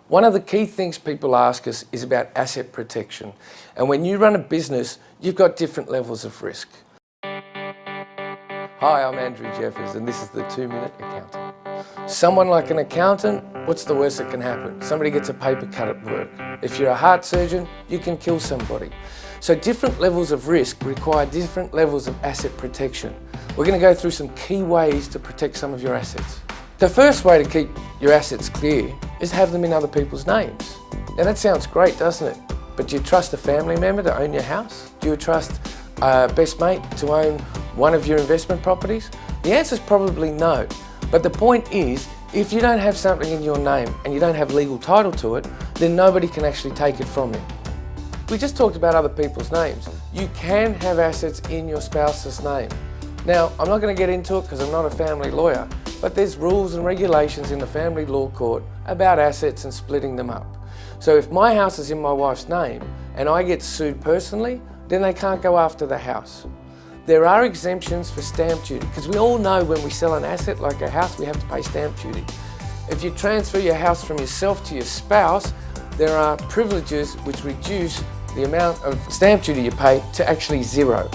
One of the key things people ask us is about asset protection. And when you run a business, you've got different levels of risk. Hi, I'm Andrew Jeffers, and this is the 2-Minute Accountant. Someone like an accountant, what's the worst that can happen? Somebody gets a paper cut at work. If you're a heart surgeon, you can kill somebody. So different levels of risk require different levels of asset protection. We're going to go through some key ways to protect some of your assets. The first way to keep your assets clear is to have them in other people's names. Now that sounds great, doesn't it? But do you trust a family member to own your house? Do you trust a best mate to own one of your investment properties? The answer is probably no. But the point is, if you don't have something in your name and you don't have legal title to it, then nobody can actually take it from you. We just talked about other people's names. You can have assets in your spouse's name. Now, I'm not going to get into it because I'm not a family lawyer, but there's rules and regulations in the family law court about assets and splitting them up. So if my house is in my wife's name and I get sued personally, then they can't go after the house. There are exemptions for stamp duty, because we all know when we sell an asset like a house, we have to pay stamp duty. If you transfer your house from yourself to your spouse, there are privileges which reduce the amount of stamp duty you pay to actually zero.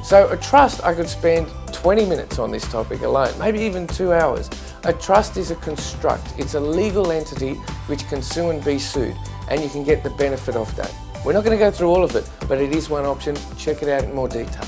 So a trust, I could spend 20 minutes on this topic alone, maybe even 2 hours. A trust is a construct. It's a legal entity which can sue and be sued, and you can get the benefit of that. We're not going to go through all of it, but it is one option. Check it out in more detail.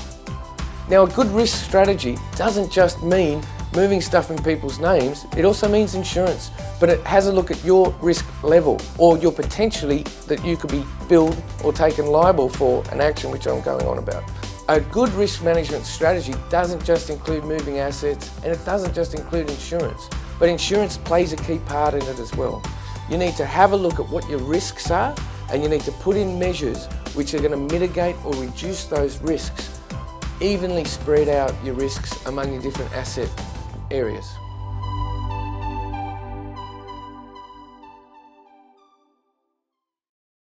Now, a good risk strategy doesn't just mean moving stuff in people's names, it also means insurance, but it has a look at your risk level or your potentially that you could be billed or taken liable for an action which I'm going on about. A good risk management strategy doesn't just include moving assets, and it doesn't just include insurance, but insurance plays a key part in it as well. You need to have a look at what your risks are, and you need to put in measures which are going to mitigate or reduce those risks. Evenly spread out your risks among your different asset areas.